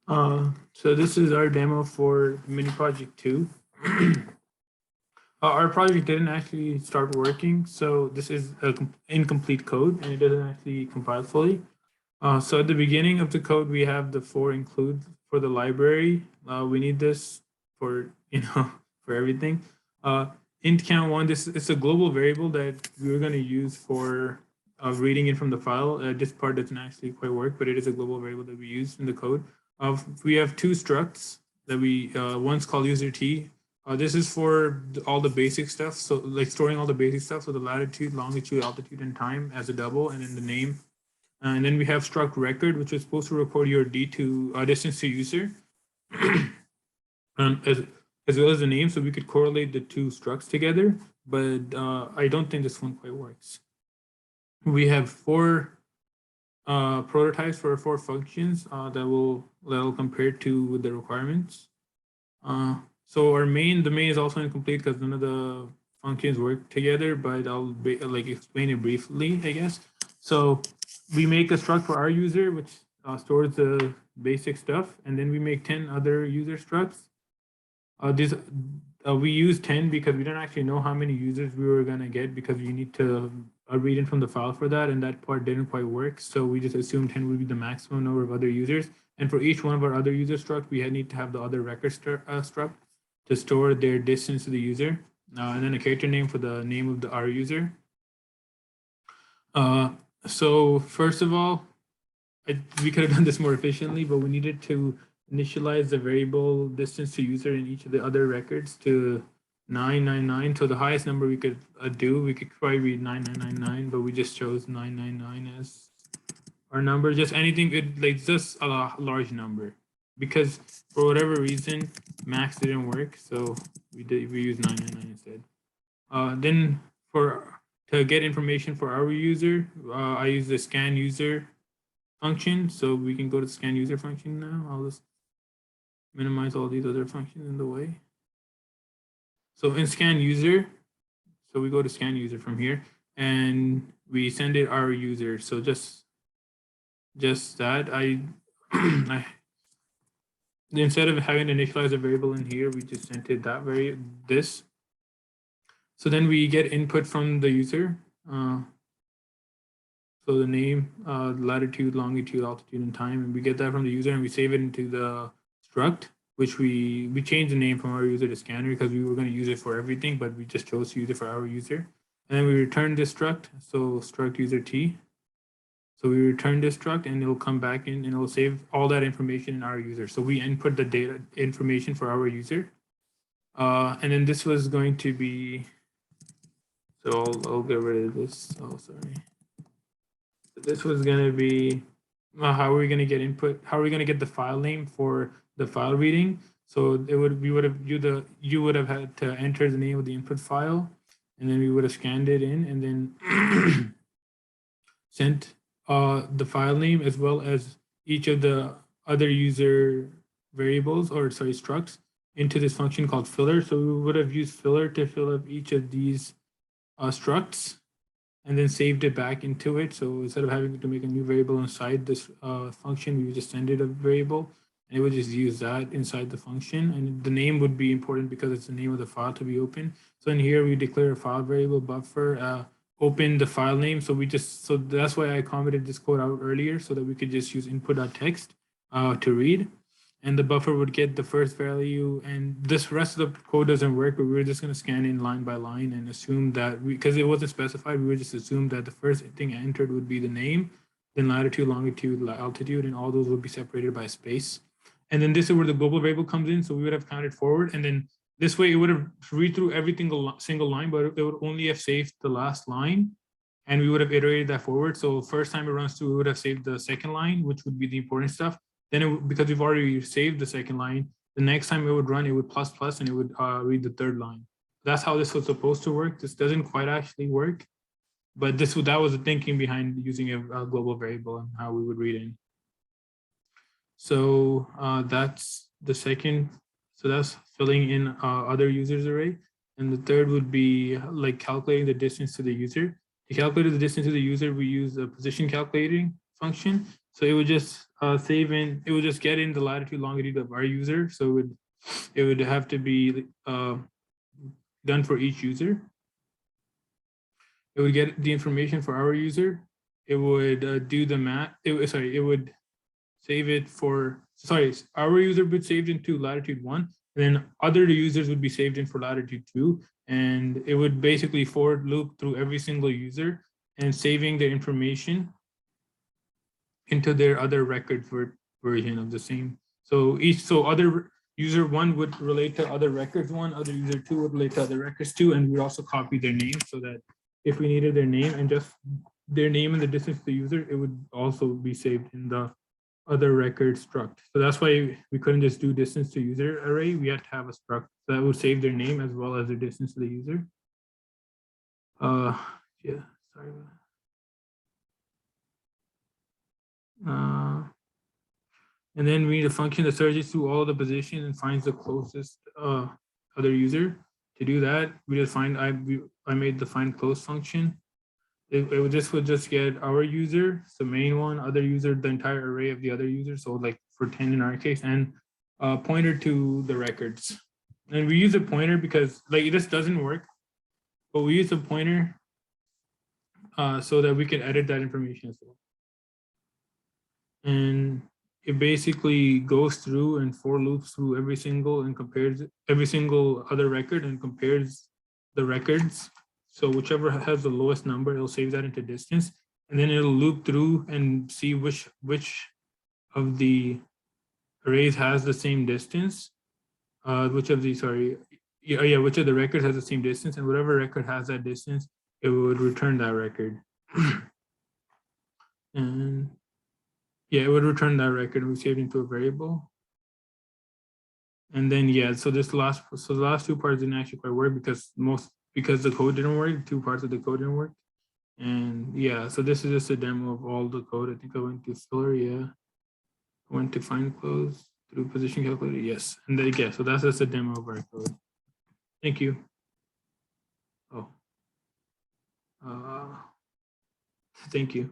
So this is our demo for MiniProject 2. Our project didn't actually start working, so this is incomplete code and it doesn't actually compile fully. So at the beginning of the code, we have the for include for the library. We need this for, for everything. Int count1, this is a global variable that we were going to use for reading it from the file. This part doesn't actually quite work, but it is a global variable that we use in the code. We have two structs that one's called user t. This is for all the basic stuff. So like storing all the basic stuff. So the latitude, longitude, altitude, and time as a double, and then the name. And then we have struct record, which is supposed to record your D2 distance to user, as well as the name. So we could correlate the two structs together, but I don't think this one quite works. We have four prototypes for four functions that will compare to the requirements. So the main is also incomplete because none of the functions work together, but I'll explain it briefly, I guess. So we make a struct for our user, which stores the basic stuff, and then we make 10 other user structs. We use 10 because we don't actually know how many users we were going to get because we need to read in from the file for that, and that part didn't quite work. So we just assumed 10 would be the maximum number of other users. And for each one of our other user struct, we need to have the other record struct to store their distance to the user, and then a character name for the name of our user. So first of all, we could have done this more efficiently, but we needed to initialize the variable distance to user in each of the other records to 999. So the highest number we could we could probably read 9999, but we just chose 999 as our number. Just anything, just a large number, because for whatever reason, max didn't work. So we used 999 instead. Then to get information for our user, I use the scan user function. So we can go to scan user function now. I'll just minimize all these other functions in the way. So in scan user, so we go to scan user from here and we send it our user. So just that instead of having to initialize a variable in here, we just sent it this. So then we get input from the user. So the name, latitude, longitude, altitude, and time, and we get that from the user and we save it into the struct, which we changed the name from our user to scanner because we were going to use it for everything, but we just chose to use it for our user. And then we return this struct, so struct user t. So we return this struct and it'll come back in and it'll save all that information in our user. So we input the data information for our user. And then this was going to be, so I'll get rid of this. Oh, sorry. This was going to be how are we going to get input? How are we going to get the file name for the file reading? So you would have had to enter the name of the input file, and then we would have scanned it in, and then sent the file name as well as each of the other user variables structs into this function called filler. So we would have used filler to fill up each of these structs, and then saved it back into it. So instead of having to make a new variable inside this function, we would just send it a variable and it would just use that inside the function. And the name would be important because it's the name of the file to be open. So in here, we declare a file variable buffer, open the file name. So that's why I commented this code out earlier so that we could just use input.txt to read. And the buffer would get the first value, and this rest of the code doesn't work, but we were just going to scan in line by line and assume that because it wasn't specified, we would just assume that the first thing entered would be the name, then latitude, longitude, altitude, and all those would be separated by space. And then this is where the global variable comes in. So we would have counted forward, and then this way it would have read through every single line, but it would only have saved the last line, and we would have iterated that forward. So first time it runs through, we would have saved the second line, which would be the important stuff. Then because we've already saved the second line, the next time it would run, it would plus and it would read the third line. That's how this was supposed to work. This doesn't quite actually work, but that was the thinking behind using a global variable and how we would read in. So that's the second. So that's filling in other users array. And the third would be like calculating the distance to the user. To calculate the distance to the user, we use a position calculating function. So it would just save in, it would just get in the latitude, longitude of our user. So it would have to be done for each user. It would get the information for our user. It would do the math. It would save it for, our user would be saved into latitude 1, and then other users would be saved in for latitude 2, and it would basically forward loop through every single user and saving the information into their other record version of the same. So other user 1 would relate to other records 1, other user 2 would relate to other records 2, and we'd also copy their name so that if we needed their name and just their name and the distance to the user, it would also be saved in the other record struct. So that's why we couldn't just do distance to user array. We had to have a struct that would save their name as well as their distance to the user. Yeah, sorry about that. And then we need a function that searches through all the positions and finds the closest other user. To do that, we just I made the find close function. It would just get our user, the main one, other user, the entire array of the other users. So like for 10 in our case, and pointer to the records. And we use a pointer because like this doesn't work, but we use a pointer so that we can edit that information as well. And it basically goes through and for loops through every single and compares every single other record and compares the records. So whichever has the lowest number, it'll save that into distance, and then it'll loop through and see which of the arrays has the same distance. Which of the which of the records has the same distance, and whatever record has that distance, it would return that record. And yeah, it would return that record and we saved into a variable. And then yeah, so the last two parts didn't actually quite work because the code didn't work. 2 parts of the code didn't work. And yeah, so this is just a demo of all the code. I think I went to filler, yeah. I went to find close through position calculator, yes. And then yeah, so that's just a demo of our code. Thank you. Oh. Thank you.